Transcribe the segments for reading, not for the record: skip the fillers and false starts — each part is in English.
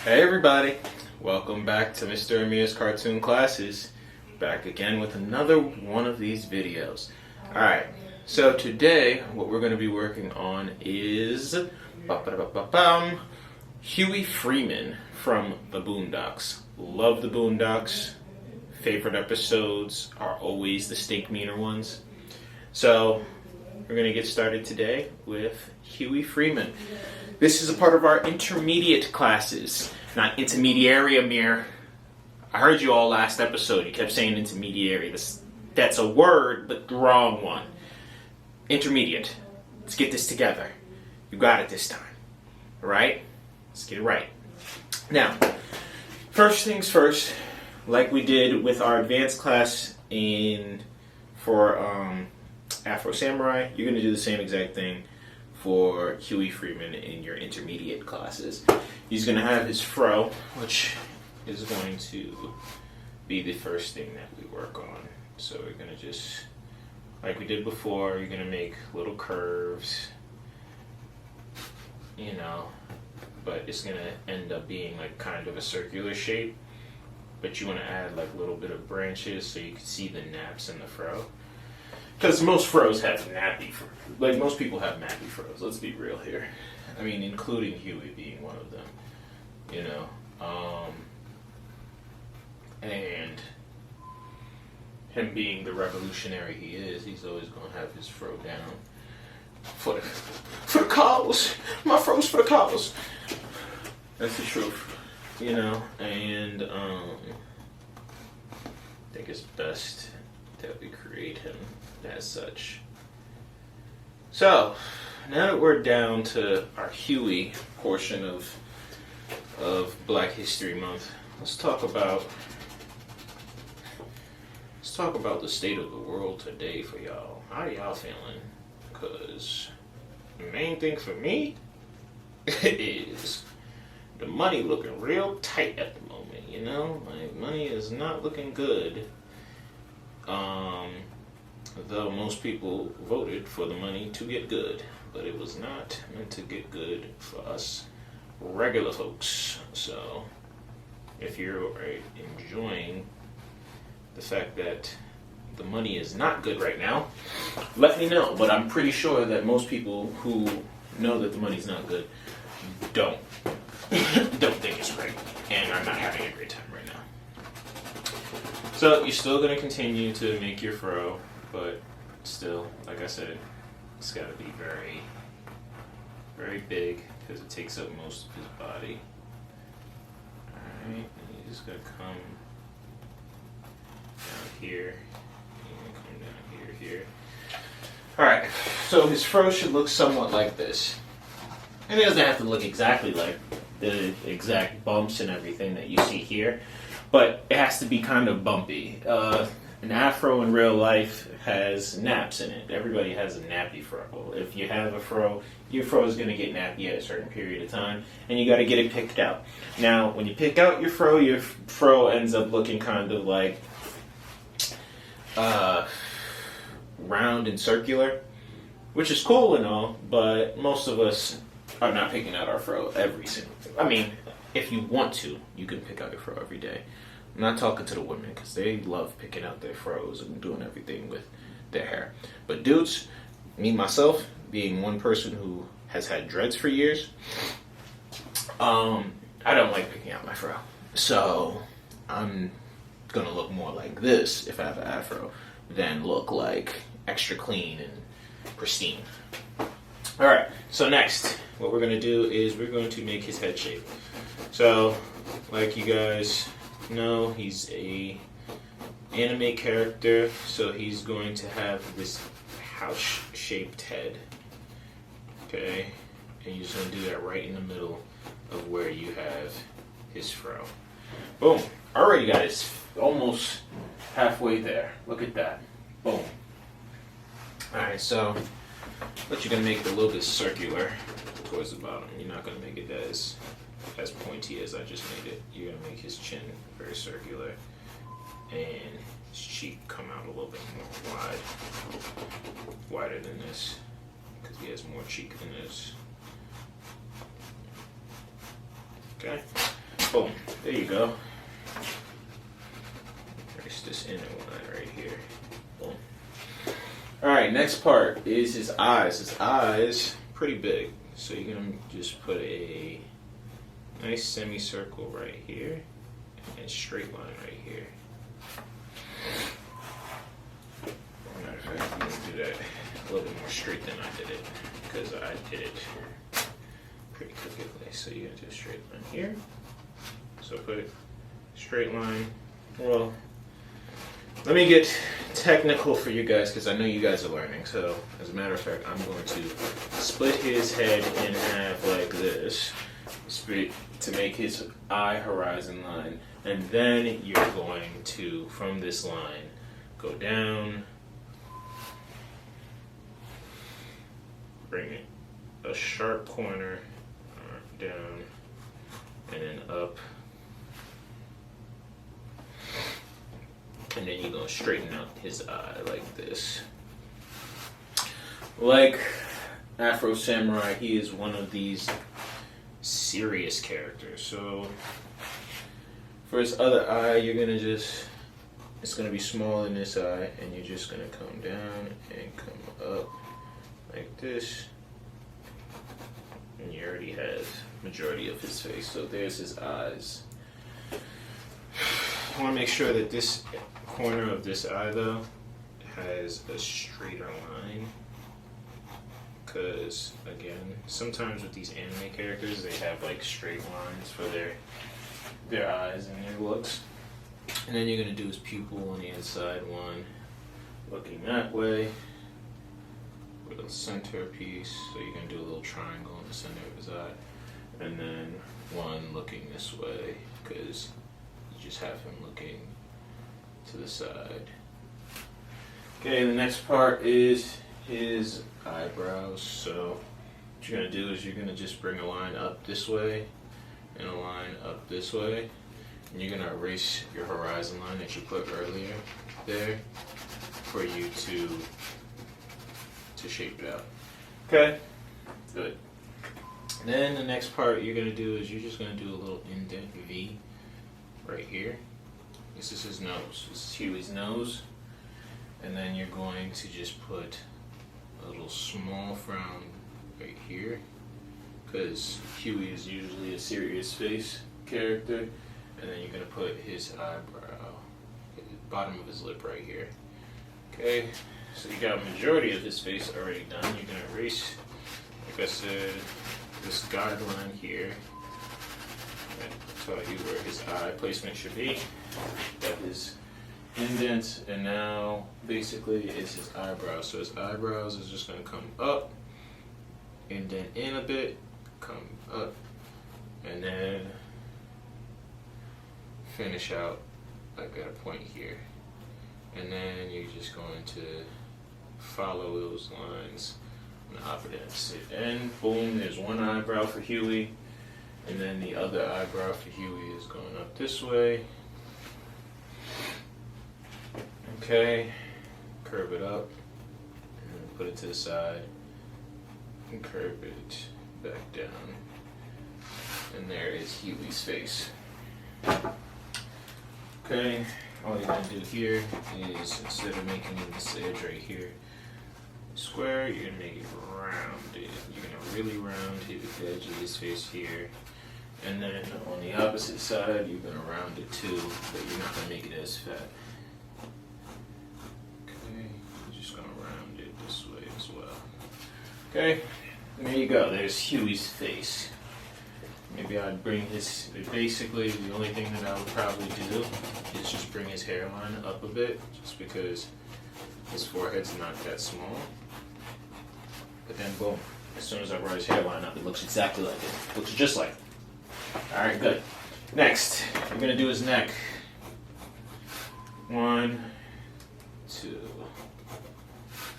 Hey everybody, welcome back to Mr. Amir's Cartoon Classes. Back again with another one of these videos. Alright, so today what we're going to be working on is Huey Freeman from the Boondocks. Love the Boondocks. Favorite episodes are always the stink meaner ones. So we're going to get started today with Huey Freeman. This is a part of our intermediate classes, not intermediary, Amir. I heard you all last episode. You kept saying intermediary. That's a word, but the wrong one. Intermediate. Let's get this together. You got it this time. All right? Let's get it right. Now, first things first, like we did with our advanced class for Afro Samurai, you're going to do the same exact thing for Huey Freeman in your intermediate classes. He's going to have his fro, which is going to be the first thing that we work on. So we're going to just, like we did before, you're going to make little curves, but it's going to end up being like kind of a circular shape. But you want to add like a little bit of branches so you can see the naps in the fro. Because most fros have nappy fro. Like, most people have nappy fros. Let's be real here. I mean, including Huey being one of them. And him being the revolutionary he is, he's always going to have his fro down. For the cows! My fro's for the cows! That's the truth. And I think it's best that we create him as such. So, now that we're down to our Huey portion of Black History Month, let's talk about the state of the world today for y'all. How y'all feeling? Because the main thing for me is the money looking real tight at the moment, Like, money is not looking good. Though most people voted for the money to get good, but it was not meant to get good for us regular folks. So if you're enjoying the fact that the money is not good right now, let me know. But I'm pretty sure that most people who know that the money's not good don't think it's great and are not having a great time right now. So you're still going to continue to make your fro, but still, like I said, it's got to be very, very big because it takes up most of his body. Alright, and you're just going to come down here, and come down here. Alright, so his fro should look somewhat like this. And it doesn't have to look exactly like the exact bumps and everything that you see here, but it has to be kind of bumpy. An afro in real life has naps in it. Everybody has a nappy fro. If you have a fro, your fro is going to get nappy at a certain period of time, and you got to get it picked out. Now, when you pick out your fro ends up looking kind of like round and circular, which is cool and all, but most of us are not picking out our fro every single day. I mean, if you want to, you can pick out your fro every day. I'm not talking to the women because they love picking out their fros and doing everything with their hair. But dudes, me myself, being one person who has had dreads for years, I don't like picking out my fro. So I'm going to look more like this if I have an afro than look like extra clean and pristine. Alright, so next, what we're going to do is we're going to make his head shape. So, like you guys know, he's a anime character, so he's going to have this house-shaped head. Okay? And you're just going to do that right in the middle of where you have his fro. Boom. Already got it. Almost halfway there. Look at that. Boom. Alright, so but you're going to make it a little bit circular towards the bottom. You're not going to make it as pointy as I just made it. You're going to make his chin very circular and his cheek come out a little bit more wider than this because he has more cheek than this. Okay. Boom. There you go. There's this inner line right here. Boom. Alright, next part is his eyes. His eyes, pretty big. So you're going to just put a nice semicircle right here and a straight line right here. Matter of fact, I'm going to do that a little bit more straight than I did it because I did it pretty crookedly. So you're going to do a straight line here. So put a straight line. Well, let me get technical for you guys because I know you guys are learning. So, as a matter of fact, I'm going to split his head in half like this to make his eye horizon line. And then you're going to, from this line, go down, bring it a sharp corner down, and then up. And then you're going to straighten out his eye like this. Like Afro Samurai, he is one of these serious characters. So for his other eye, you're going to just, it's going to be small in this eye, and you're just going to come down and come up like this. And you already have majority of his face. So there's his eyes. I want to make sure that this corner of this eye, though, has a straighter line. Because, again, sometimes with these anime characters, they have, like, straight lines for their eyes and their looks. And then you're going to do his pupil on the inside one, looking that way, with a center piece. So you're going to do a little triangle in the center of his eye. And then one looking this way, because you just have him looking to the side. Okay, the next part is his eyebrows. So what you're going to do is you're going to just bring a line up this way and a line up this way. And you're going to erase your horizon line that you put earlier there for you to shape it out. Okay, good. Then the next part you're going to do is you're just going to do a little indent V right here. This is his nose. This is Huey's nose. And then you're going to just put a little small frown right here, because Huey is usually a serious face character. And then you're going to put his eyebrow, the bottom of his lip right here. Okay, so you got a majority of his face already done. You're going to erase, like I said, this guideline here. Tell you where his eye placement should be. Got his indents, and now basically it's his eyebrows. So his eyebrows is just going to come up, indent in a bit, come up, and then finish out like at a point here. And then you're just going to follow those lines on the opposite end. Boom, there's one eyebrow for Huey. And then the other eyebrow for Huey is going up this way. Okay, curve it up, and put it to the side, and curve it back down. And there is Huey's face. Okay, all you're going to do here is, instead of making this edge right here square, you're going to make it rounded. You're going to really round the edge of his face here. And then on the opposite side, you're going to round it too, but you're not going to make it as fat. Okay, you're just going to round it this way as well. Okay, there you go. There's Huey's face. Maybe I'd bring his, basically the only thing that I would probably do is just bring his hairline up a bit, just because his forehead's not that small. But then boom, as soon as I brought his hairline up, it looks exactly like it. It looks just like it. Alright, good. Next, we're going to do his neck. 1, 2.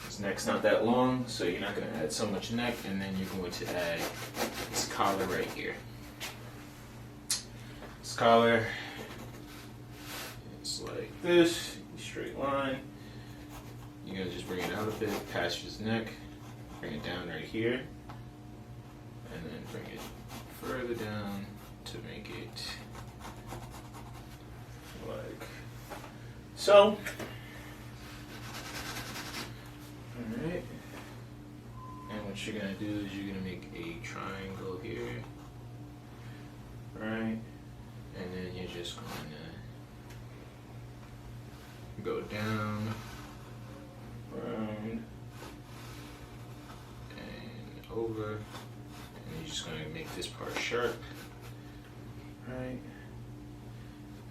His neck's not that long, so you're not going to add so much neck, and then you're going to add his collar right here. His collar is like this, straight line. You're going to just bring it out a bit, past his neck, bring it down right here, and then bring it further down to make it So, alright. And what you're gonna do is you're gonna make a triangle here. Right? And then you're just going to go down, round, and over. And you're just going to make this part sharp. Right?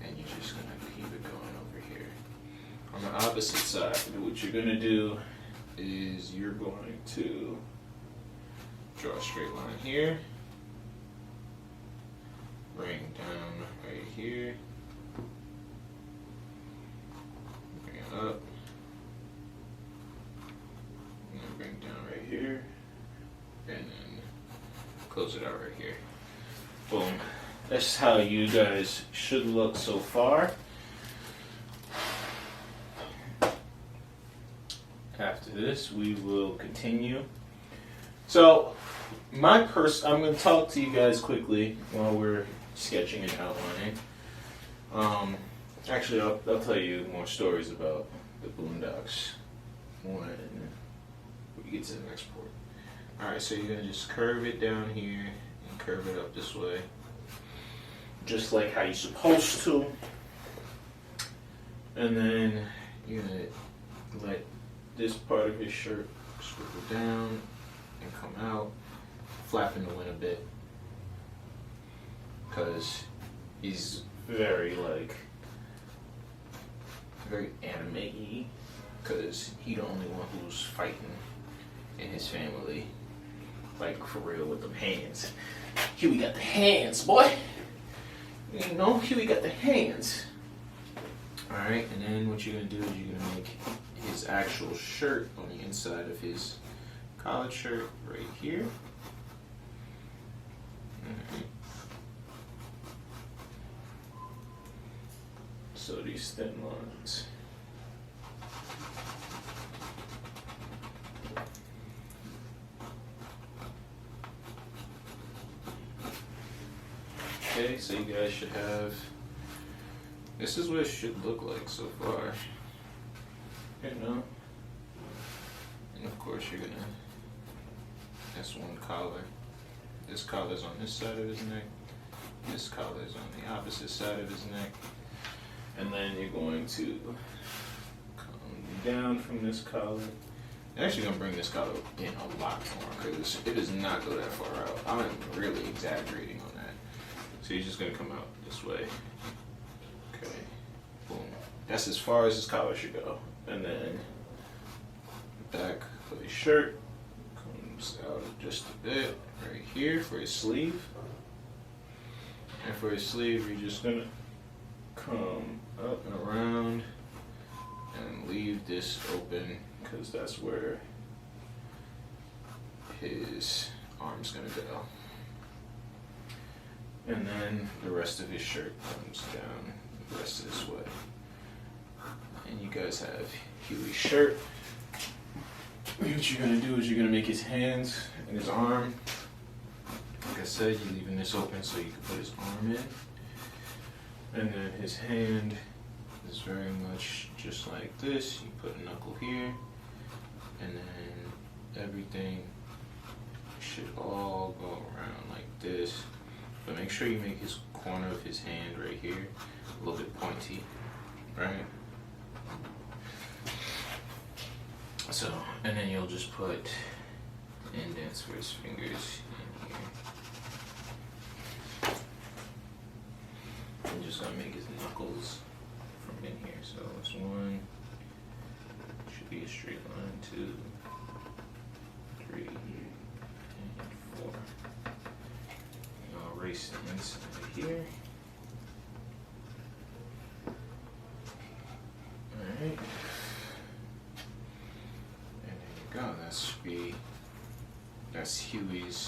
And you're just going to keep it going over here. On the opposite side, what you're going to do is you're going to draw a straight line here. Bring down right here, bring it up, and then bring down right here, and then close it out right here. Boom. That's how you guys should look so far. After this, we will continue. So, I'm going to talk to you guys quickly while we're sketching and outlining. Actually, I'll tell you more stories about the Boondocks when we get to the next part. Alright, so you're going to just curve it down here and curve it up this way. Just like how you're supposed to. And then you're going to let this part of his shirt swivel down and come out, flapping the wind a bit. Because he's very anime-y, because he the only one who's fighting in his family, like for real with them hands. Huey got the hands, boy. You know, Huey got the hands. Alright, and then what you're gonna do is you're gonna make his actual shirt on the inside of his collared shirt right here. Alright. So these thin lines. Okay, so you guys should have, this is what it should look like so far. You know? And of course you're gonna, that's one collar. This collar's on this side of his neck. This collar's on the opposite side of his neck. And then you're going to come down from this collar. I'm actually going to bring this collar in a lot more because it does not go that far out. I'm really exaggerating on that. So you're just going to come out this way. Okay. Boom. That's as far as this collar should go. And then the back of his shirt comes out just a bit right here for his sleeve. And for his sleeve, you're just going to come up and around and leave this open because that's where his arm's gonna go. And then the rest of his shirt comes down the rest of this way. And you guys have Huey's shirt. What you're gonna do is you're gonna make his hands and his arm. Like I said, you're leaving this open so you can put his arm in. And then his hand is very much just like this. You put a knuckle here, and then everything should all go around like this. But make sure you make his corner of his hand right here a little bit pointy, right? So, and then you'll just put indents for his fingers in here. I'm just gonna make his knuckles from in here. So it's 1, should be a straight line, 2, 3, and 4. And I'll erase the inside here. Alright. And there you go. That's Huey's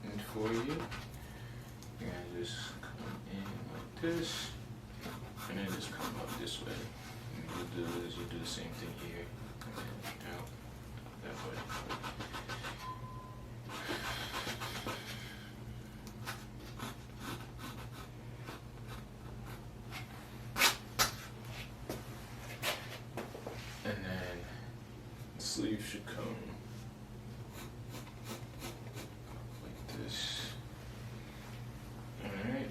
end for you. You're gonna just come in like this, and then just come up this way. And you'll do the same thing here, and then out that way. sleeve should come like this. Alright.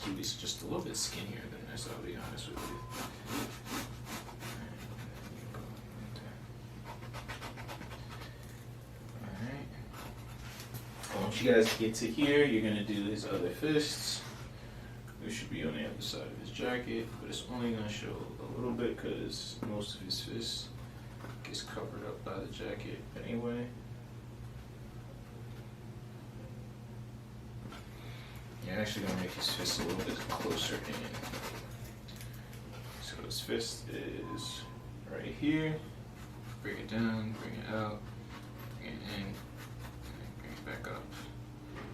Huey's just a little bit skinnier than this, I'll be honest with you. Once you guys get to here, you're going to do his other fists. This should be on the other side of his jacket, but it's only going to show a little bit because most of his fists gets covered up by the jacket anyway. You're actually going to make his fist a little bit closer in. So his fist is right here. Bring it down, bring it out, bring it in, and bring it back up.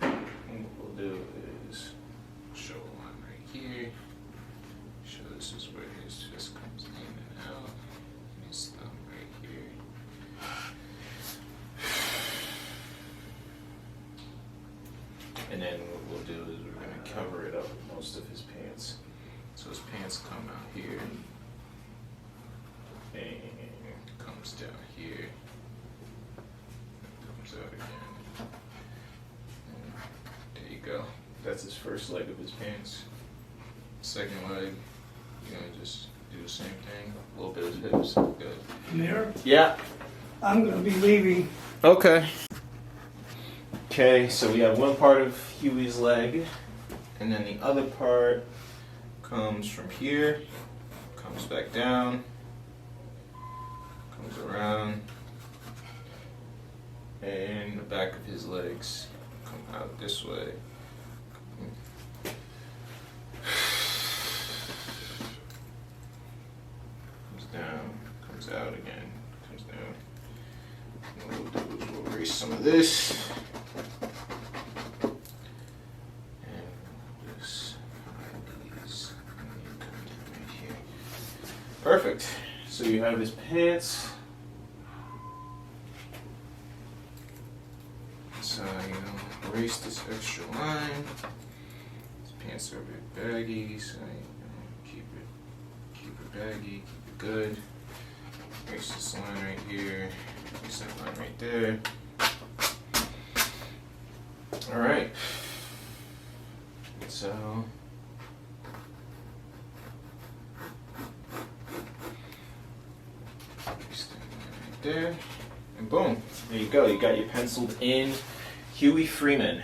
And what we'll do is show a line right here. Show this is where his fist comes in and out. And his thumb right here. And then what we'll do is we're going to cover it up with most of his pants. So his pants come out here. And comes down here. Comes out again. And there you go. That's his first leg of his pants. Second leg, you're going to just do the same thing. A little bit of hips. Good. Mayor, Yeah. I'm going to be leaving. Okay. Okay, so we have one part of Huey's leg, and then the other part comes from here, comes back down, comes around, and the back of his legs come out this way. Comes down, comes out again, comes down. And what we'll do is we'll erase some of this. Perfect. So you have his pants. So erase this extra line. His pants are a bit baggy, so keep it baggy, keep it good. Erase this line right here. Erase that line right there. All right. So. There, and boom, there you go. You got your penciled in Huey Freeman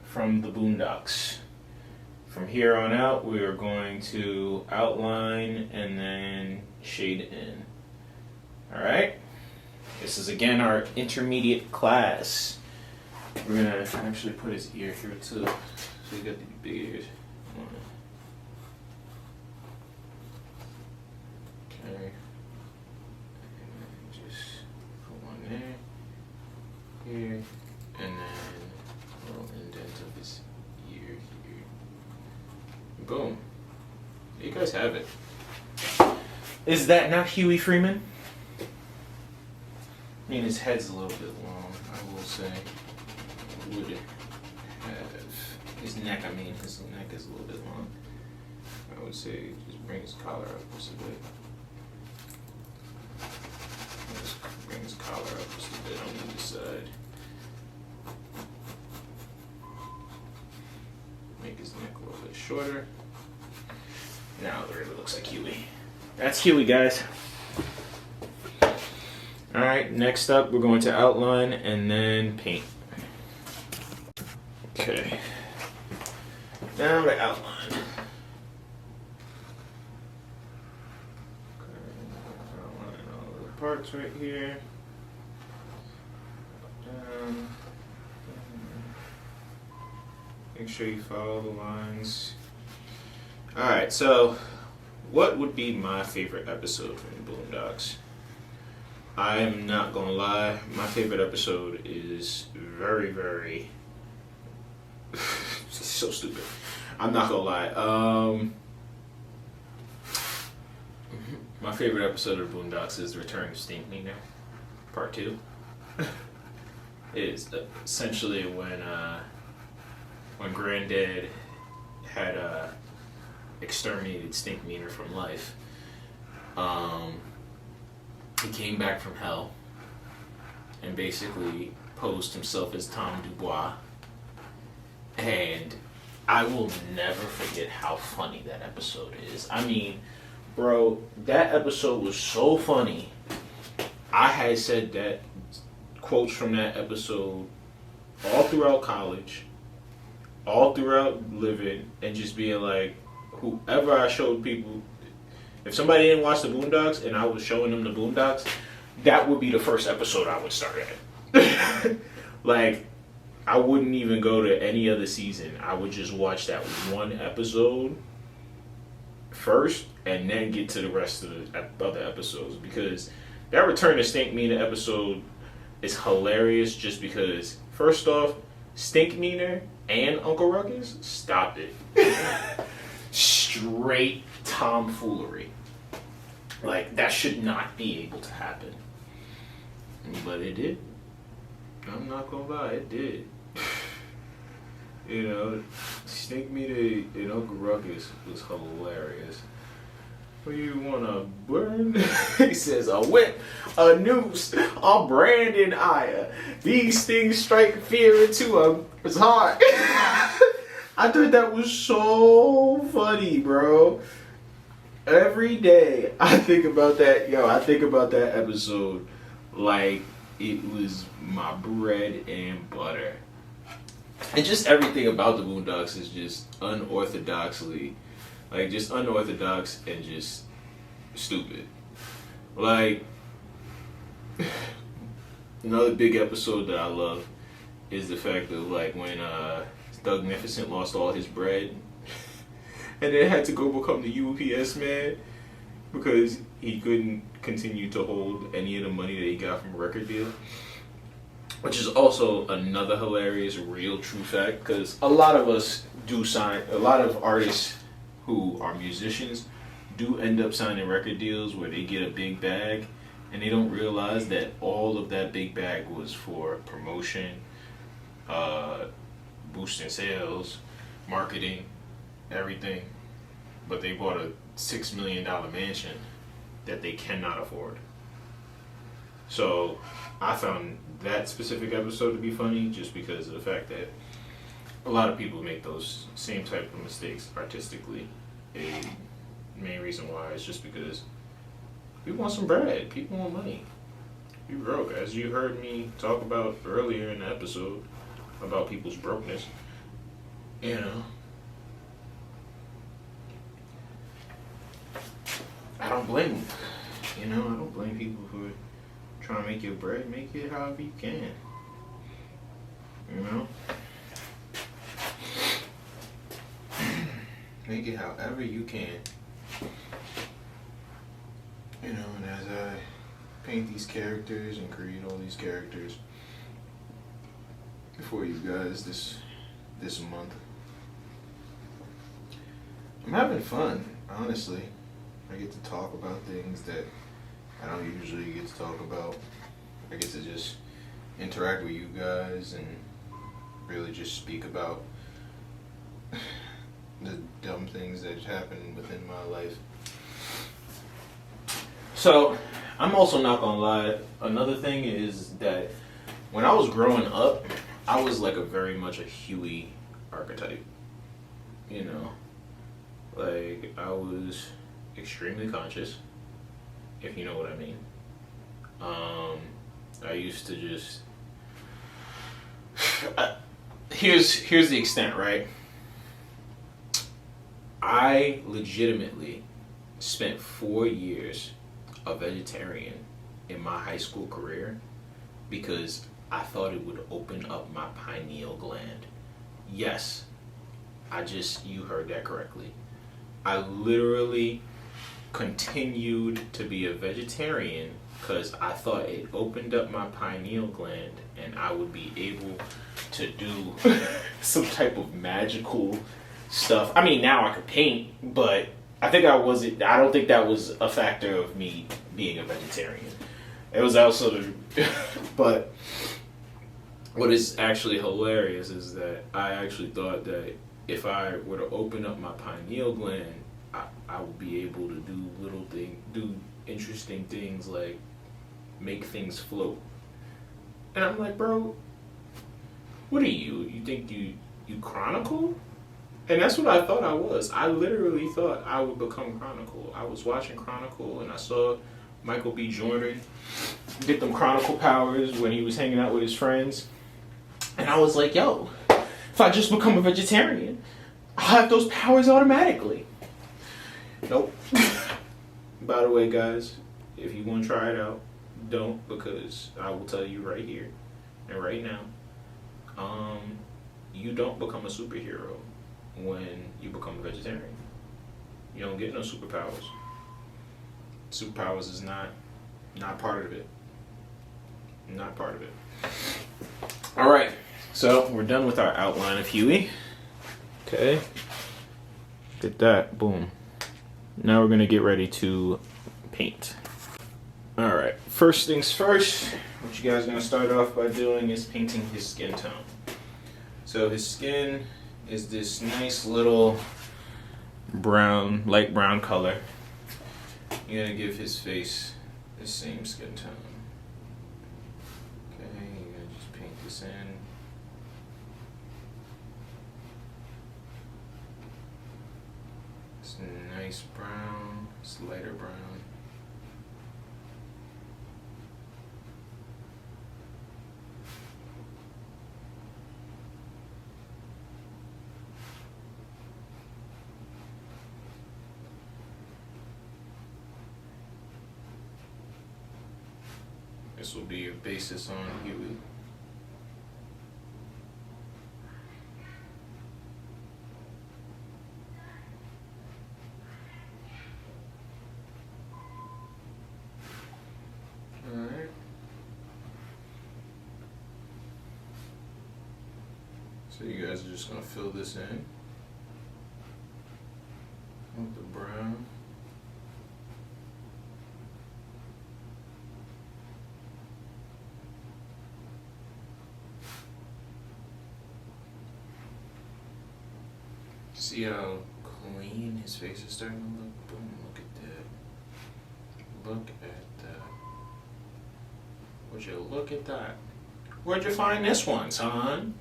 from the Boondocks. From here on out, we are going to outline and then shade in. All right. This is again our intermediate class. We're gonna actually put his ear here too. So you got the big ears. Okay. Here, and then a little indent of his ear here. Boom. You guys have it. Is that not Huey Freeman? I mean, his head's a little bit long, I will say. Would have. His neck, his neck is a little bit long. I would say just bring his collar up just a bit. Just bring his collar up just a bit on either side. Make his neck a little bit shorter. Now it really looks like Huey. That's Huey, guys. Alright, next up we're going to outline and then paint. Okay. Now to outline. Parts right here. Down. Make sure you follow the lines. Alright, so what would be my favorite episode from the Boondocks? I'm not gonna lie, my favorite episode is very, very so stupid. I'm not gonna lie. My favorite episode of Boondocks is The Return of Stink Nina, Part 2. It is essentially when when Granddad had exterminated Stinkmeaner from life. He came back from hell and basically posed himself as Tom Dubois. And I will never forget how funny that episode is. I mean, bro, that episode was so funny. I had said that quotes from that episode all throughout college, all throughout living, and just being like, whoever I showed people, if somebody didn't watch the Boondocks and I was showing them the Boondocks, that would be the first episode I would start at. Like, I wouldn't even go to any other season. I would just watch that one episode first and then get to the rest of the other episodes, because that Return to Stinkmeaner episode is hilarious just because, first off, Stinkmeaner and Uncle Ruckus stopped it. Straight tomfoolery. Like, that should not be able to happen. But it did. I'm not gonna lie, it did. You know, Stinkmeaner and Uncle Ruckus was hilarious. What do you wanna burn? He says, a whip, a noose, a brand in ire. These things strike fear into his heart. I thought that was so funny, bro. Every day I think about that, I think about that episode like it was my bread and butter. And just everything about the Boondocks is just unorthodoxly, like, just unorthodox and just stupid. Like, another big episode that I love is the fact of, like, when Thugnificent lost all his bread and then had to go become the UPS man because he couldn't continue to hold any of the money that he got from a record deal. Which is also another hilarious, real, true fact, because a lot of us do sign, a lot of artists who are musicians do end up signing record deals where they get a big bag and they don't realize that all of that big bag was for promotion, boosting sales, marketing, everything. But they bought a $6 million mansion that they cannot afford. So I found that specific episode to be funny just because of the fact that a lot of people make those same type of mistakes artistically. A main reason why is just because people want some bread, people want money. We broke, as you heard me talk about earlier in the episode about people's brokenness. You know, I don't blame them. You know, I don't blame people for trying to make your bread. Make it however you can. You know? Make it however you can. You know, and as I paint these characters and create all these characters for you guys this month, I'm having fun, honestly. I get to talk about things that I don't usually get to talk about. I get to just interact with you guys and really just speak about the dumb things that happen within my life. So, I'm also not gonna lie. Another thing is that when I was growing up, I was like very much a Huey archetype. You know, like I was extremely conscious, if you know what I mean. I used to just here's the extent, right? I legitimately spent 4 years a vegetarian in my high school career because I thought it would open up my pineal gland. Yes, you heard that correctly. I literally continued to be a vegetarian because I thought it opened up my pineal gland and I would be able to do some type of magical stuff. I mean, now I could paint, but I don't think that was a factor of me being a vegetarian. It was also but what is actually hilarious is that I actually thought that if I were to open up my pineal gland, I would be able to do interesting things like make things float. And I'm like, bro, what are you? You think you Chronicle? And that's what I thought I was. I literally thought I would become Chronicle. I was watching Chronicle and I saw Michael B. Jordan get them Chronicle powers when he was hanging out with his friends. And I was like, yo, if I just become a vegetarian, I'll have those powers automatically. Nope. By the way, guys, if you want to try it out, don't, because I will tell you right here and right now, you don't become a superhero when you become a vegetarian. You don't get no superpowers. Superpowers is not part of it. Not part of it. All right, so we're done with our outline of Huey. Okay, look at that, boom. Now we're gonna get ready to paint. All right, first things first, what you guys are gonna start off by doing is painting his skin tone. So his skin is this nice little brown, light brown color. You're gonna give his face the same skin tone. Okay, you're gonna just paint this in. It's nice brown, it's lighter brown. This will be your basis on Huey. Alright. So you guys are just going to fill this in with the brown. See how clean his face is starting to look? Boom, look at that. Look at that. Would you look at that? Where'd you find this one, son?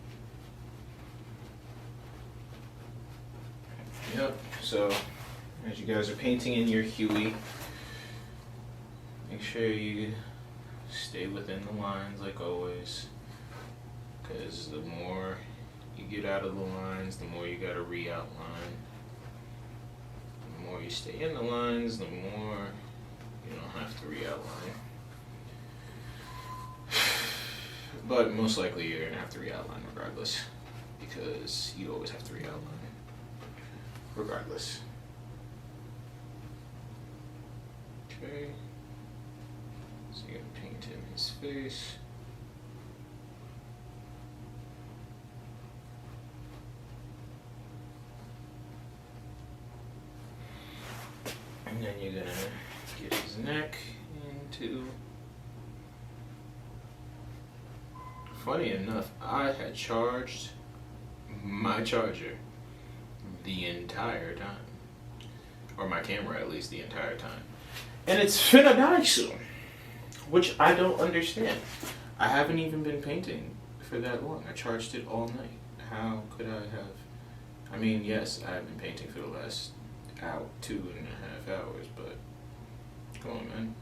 Yep, so as you guys are painting in your Huey, make sure you stay within the lines like always, because the more you get out of the lines, the more you gotta re-outline. The more you stay in the lines, the more you don't have to re-outline. But most likely you're gonna have to re-outline regardless, because you always have to re-outline regardless. Okay, so you're gonna paint in his face. And then you're gonna get his neck into. Funny enough, I had charged my charger the entire time. Or my camera at least the entire time. And it's finna die soon. Which I don't understand. I haven't even been painting for that long. I charged it all night. How could I have? I mean, yes, I've been painting for the last 2.5 hours, but come on, man.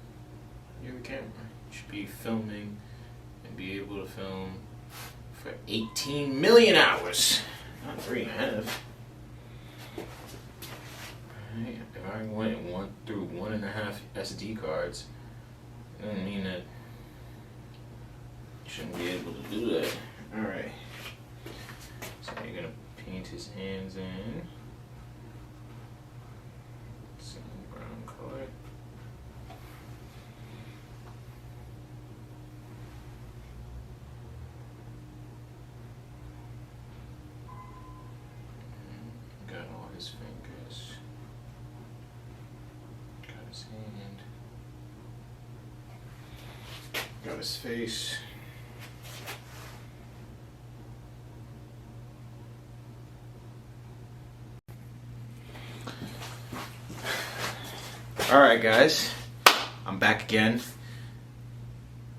You have a camera. You should be filming and be able to film for 18 million hours, not 3.5. Right. If I went through 1.5 SD cards, it doesn't mean that you shouldn't be able to do that. Alright. So you're gonna paint his hands in. Same brown color. Got all his fingers. Got his hand. Got his face. Alright guys, I'm back again.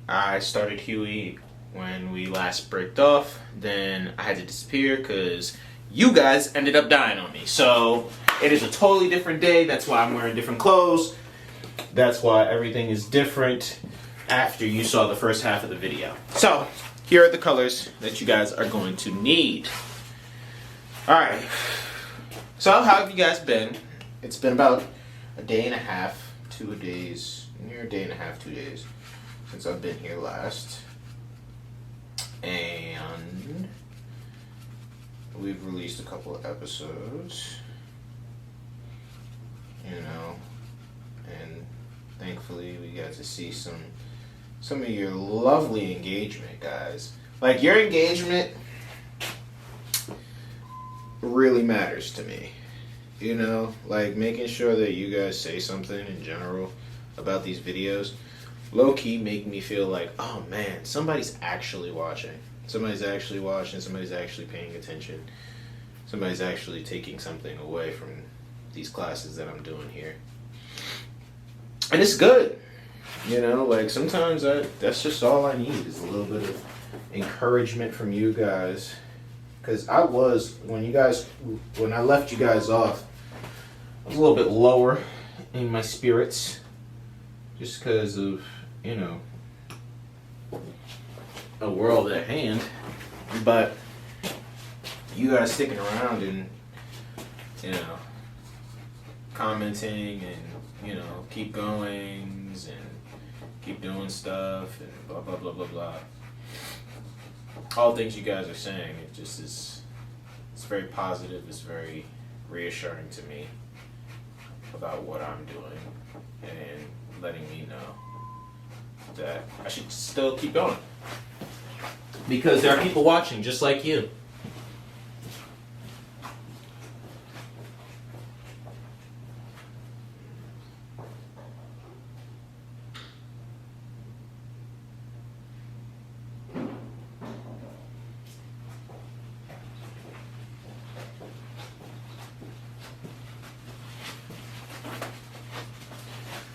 I started Huey when we last bricked off, then I had to disappear because you guys ended up dying on me. So it is a totally different day, that's why I'm wearing different clothes. That's why everything is different after you saw the first half of the video. So here are the colors that you guys are going to need. Alright, so how have you guys been? It's been about a day and a half, 2 days, near a day and a half, 2 days since I've been here last. And we've released a couple of episodes, you know, and thankfully we got to see some of your lovely engagement, guys. Like, your engagement really matters to me. You know, like making sure that you guys say something in general about these videos, low-key make me feel like, oh man, somebody's actually watching. Somebody's actually watching, somebody's actually paying attention. Somebody's actually taking something away from these classes that I'm doing here. And it's good. You know, like sometimes that's just all I need is a little bit of encouragement from you guys. Because when I left you guys off, I was a little bit lower in my spirits. Just because of, you know, a world at hand. But you guys sticking around and, you know, commenting and, you know, keep goings and keep doing stuff and blah, blah, blah, blah, blah. All things you guys are saying, it just is, it's very positive, it's very reassuring to me about what I'm doing and letting me know that I should still keep going. Because there are people watching just like you.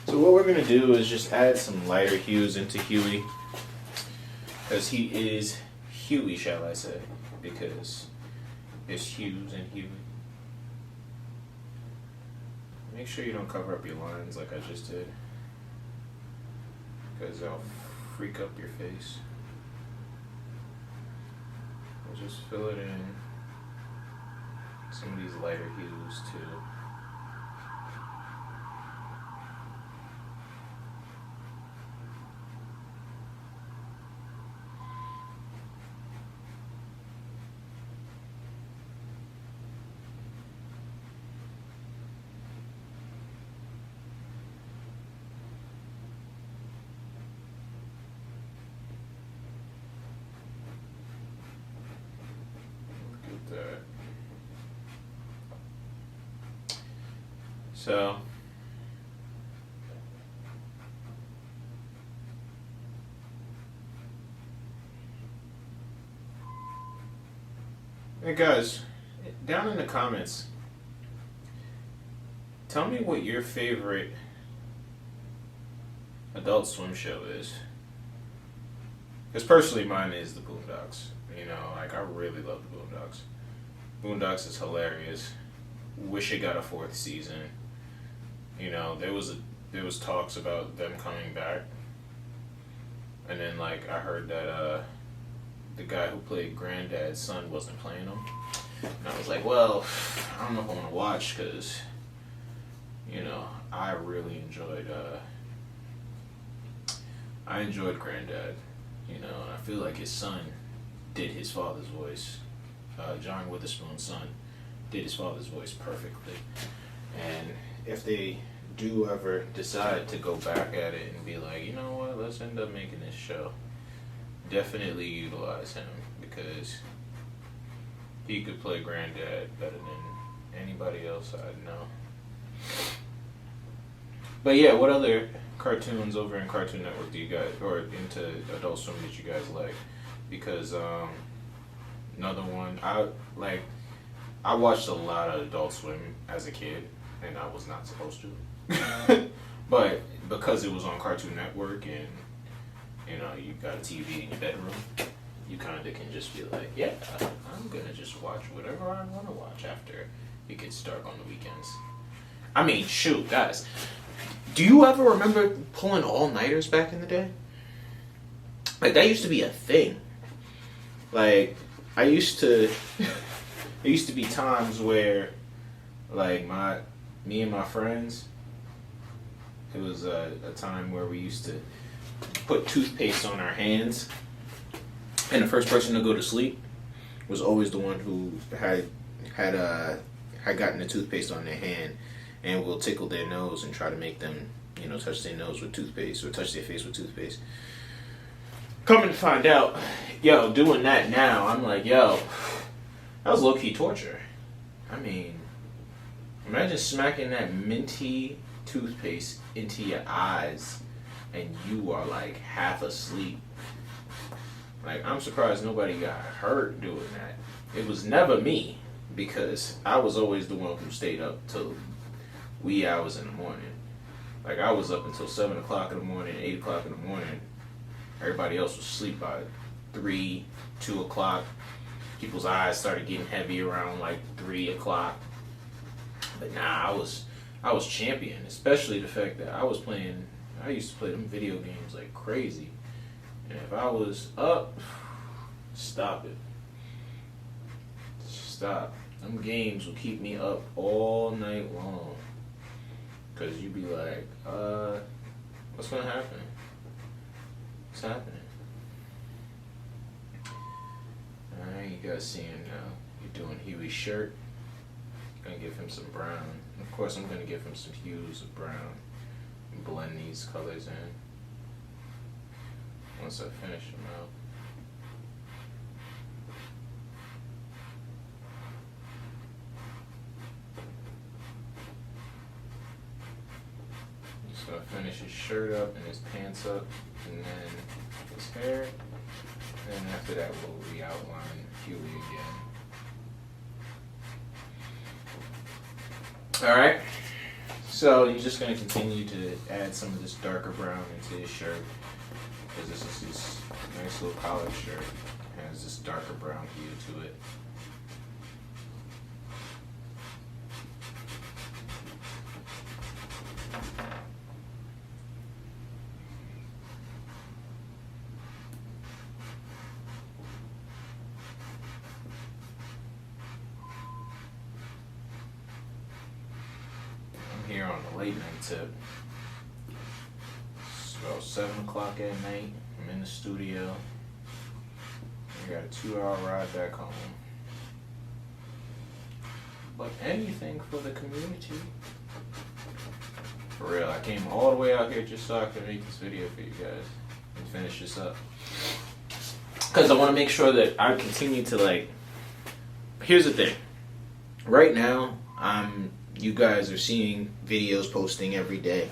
So what we're going to do is just add some lighter hues into Huey. Because he is Huey, shall I say. Because it's hues and Huey. Make sure you don't cover up your lines like I just did. Because they'll freak up your face. We'll just fill it in. Some of these lighter hues too. So, hey guys, down in the comments, tell me what your favorite Adult Swim show is. Because personally mine is the Boondocks. You know, like I really love the Boondocks. Boondocks is hilarious. Wish it got a 4th season. You know, there was talks about them coming back, and then like I heard that the guy who played Granddad's son wasn't playing him, and I was like, well, I don't know if I want to watch because, you know, I really enjoyed Granddad, you know, and I feel like his son did his father's voice. John Witherspoon's son did his father's voice perfectly, and if they do ever decide to go back at it and be like, you know what, let's end up making this show, definitely utilize him because he could play Granddad better than anybody else I know. But yeah, what other cartoons over in Cartoon Network do you guys, or into Adult Swim, that you guys like? Because another one, I watched a lot of Adult Swim as a kid, and I was not supposed to. because it was on Cartoon Network and you know you got a TV in your bedroom, you kind of can just be like, yeah, I'm gonna just watch whatever I want to watch after it gets dark on the weekends. I mean, shoot, guys, do you ever remember pulling all-nighters back in the day? Like, that used to be a thing. Like, there used to be times where, like, me and my friends, it was a time where we used to put toothpaste on our hands, and the first person to go to sleep was always the one who had gotten the toothpaste on their hand, and will tickle their nose and try to make them, you know, touch their nose with toothpaste or touch their face with toothpaste. Coming to find out, yo, doing that now, I'm like, yo, that was low-key torture. I mean, imagine smacking that minty toothpaste into your eyes and you are like half asleep. Like, I'm surprised nobody got hurt doing that. It was never me, because I was always the one who stayed up till wee hours in the morning. Like, I was up until 7 o'clock in the morning, 8 o'clock in the morning. Everybody else was asleep by 3, 2 o'clock. People's eyes started getting heavy around like 3 o'clock. But nah, I was champion, especially the fact that I used to play them video games like crazy. And if I was up, stop it. Stop. Them games will keep me up all night long. Cause you be like, what's gonna happen? What's happening? Alright, you guys see him now. You're doing Huey's shirt. Gonna give him some brown. Of course, I'm gonna give him some hues of brown and blend these colors in once I finish them out. Just gonna finish his shirt up and his pants up, and then his hair. And after that, we'll re-outline Huey again. Alright, so you're just going to continue to add some of this darker brown into his shirt, because this is his nice little collared shirt. It has this darker brown hue to it. Here on the late night tip. It's about 7 o'clock at night. I'm in the studio. I got a 2-hour ride back home. But anything for the community. For real, I came all the way out here just so I could make this video for you guys and finish this up. Because I want to make sure that I continue to, like, here's the thing. Right now, you guys are seeing videos posting every day,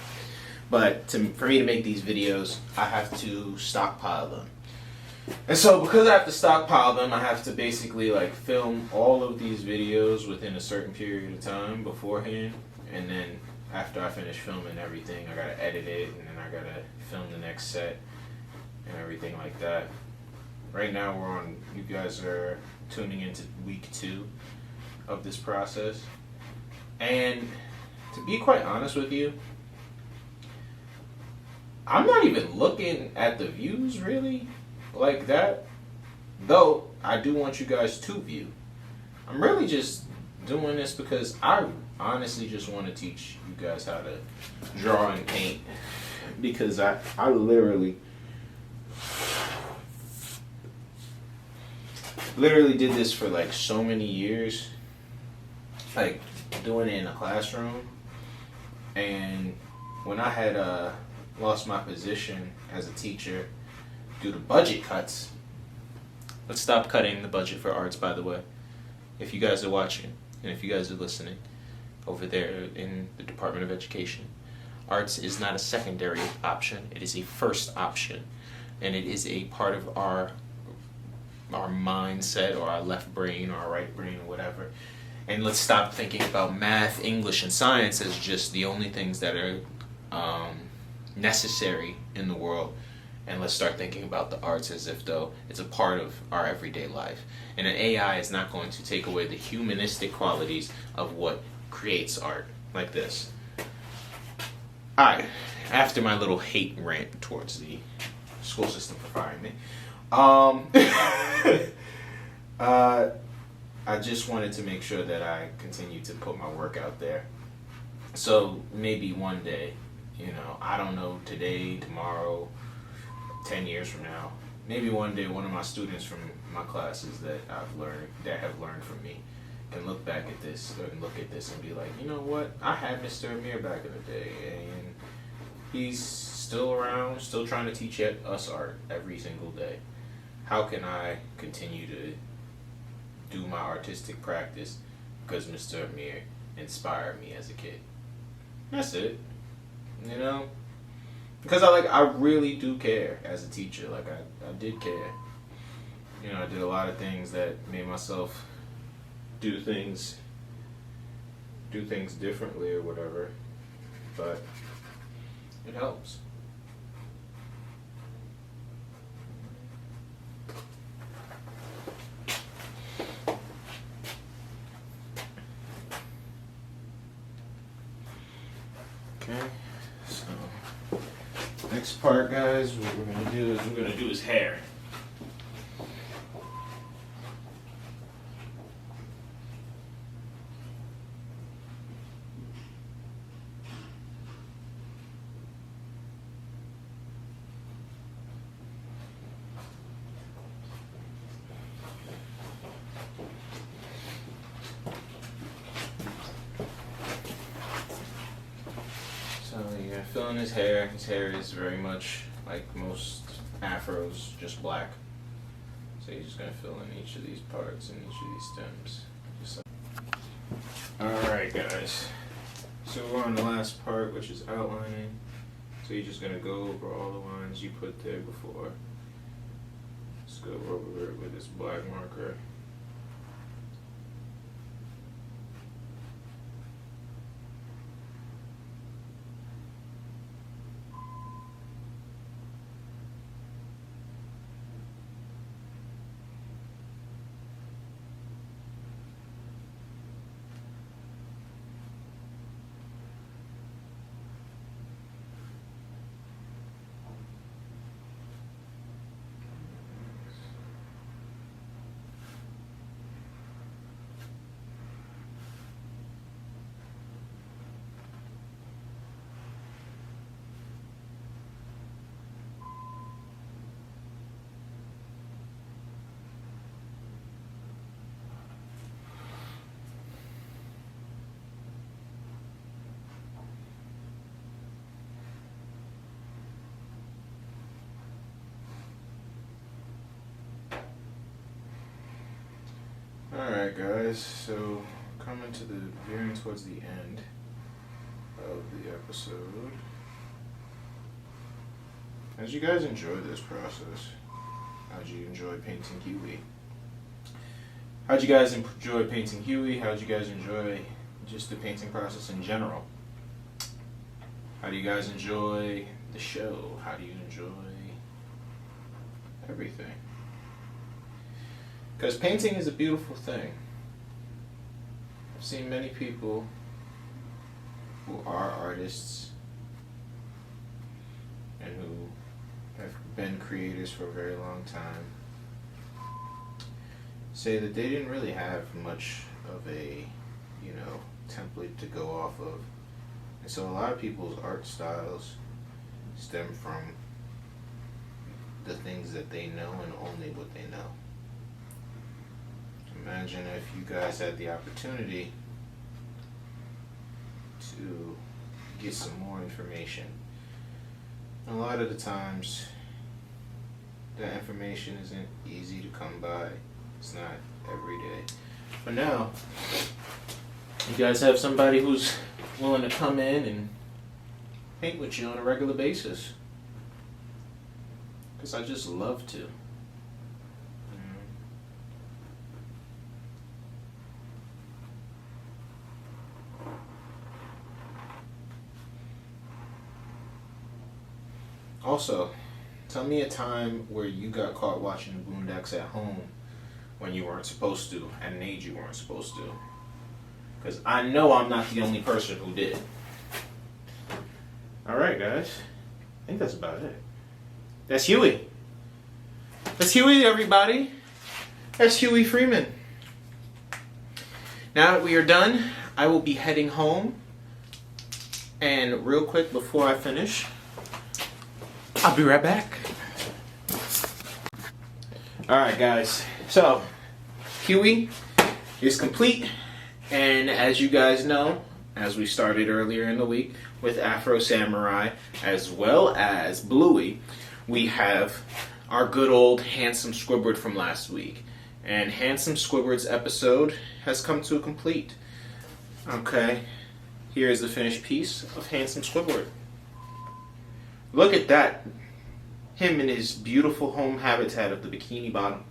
but for me to make these videos, I have to stockpile them. And so because I have to stockpile them, I have to basically like film all of these videos within a certain period of time beforehand, and then after I finish filming everything, I gotta edit it, and then I gotta film the next set and everything like that. Right now you guys are tuning into week 2 of this process. And to be quite honest with you, I'm not even looking at the views really like that, though I do want you guys to view. I'm really just doing this because I honestly just want to teach you guys how to draw and paint, because I literally did this for like so many years, like doing it in a classroom. And when I had lost my position as a teacher due to budget cuts, let's stop cutting the budget for arts, by the way, if you guys are watching and if you guys are listening over there in the Department of Education. Arts is not a secondary option, it is a first option, and it is a part of our mindset, or our left brain or our right brain or whatever. And let's stop thinking about math, English, and science as just the only things that are necessary in the world. And let's start thinking about the arts as if though it's a part of our everyday life. And an AI is not going to take away the humanistic qualities of what creates art, like this. Alright, after my little hate rant towards the school system for firing me, I just wanted to make sure that I continue to put my work out there. So maybe one day, I don't know, today, tomorrow, 10 years from now, maybe one day one of my students from my classes that have learned from me can look back at this and be like, you know what, I had Mr. Amir back in the day, and he's still around, still trying to teach us art every single day. How can I continue to do my artistic practice because Mr. Amir inspired me as a kid? That's it. Because I really do care as a teacher. Like I did care. I did a lot of things that made myself do things differently or whatever. But it helps. Okay, so next part, guys, what we're gonna do is hair. So you're gonna fill in his hair. His hair is very much like most afros, just black. So you're just gonna fill in each of these parts and each of these stems. Just like... Alright, guys. So we're on the last part, which is outlining. So you're just gonna go over all the lines you put there before. Just go over it with this black marker. Alright, guys, so coming to veering towards the end of the episode. How'd you guys enjoy this process? How'd you enjoy painting Huey? How'd you guys enjoy painting Huey? How'd you guys enjoy just the painting process in general? How do you guys enjoy the show? How do you enjoy everything? Because painting is a beautiful thing. I've seen many people who are artists and who have been creators for a very long time say that they didn't really have much of a, template to go off of. And so a lot of people's art styles stem from the things that they know and only what they know. Imagine if you guys had the opportunity to get some more information. A lot of the times, that information isn't easy to come by. It's not every day. But now, you guys have somebody who's willing to come in and paint with you on a regular basis. Because I just love to. Also, tell me a time where you got caught watching Boondocks at home when you weren't supposed to, at an age you weren't supposed to. Because I know I'm not the only person who did. Alright, guys. I think that's about it. That's Huey. That's Huey, everybody. That's Huey Freeman. Now that we are done, I will be heading home. And real quick before I finish, I'll be right back. Alright, guys. So, Huey is complete. And as you guys know, as we started earlier in the week with Afro Samurai as well as Bluey, we have our good old Handsome Squidward from last week. And Handsome Squidward's episode has come to a complete. Okay, here is the finished piece of Handsome Squidward. Look at that. Him in his beautiful home habitat of the Bikini Bottom.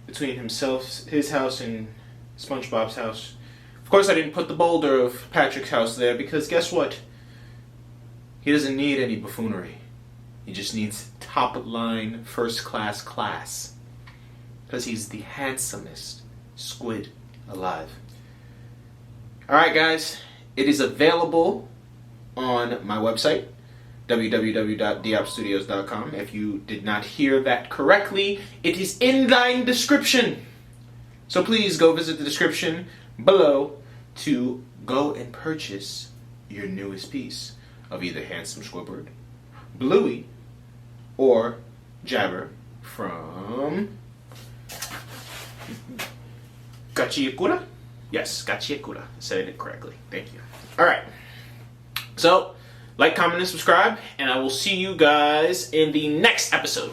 Between himself, his house, and SpongeBob's house. Of course, I didn't put the boulder of Patrick's house there because guess what? He doesn't need any buffoonery. He just needs top-line, first-class class. Because he's the handsomest squid alive. Alright, guys. It is available on my website, www.diopstudios.com. If you did not hear that correctly, it is in the description. So please go visit the description below to go and purchase your newest piece of either Handsome Squidward, Bluey, or Jabber from Gachiakura? Yes, Gachiakura. I said it correctly. Thank you. Alright. So, like, comment, and subscribe, and I will see you guys in the next episode.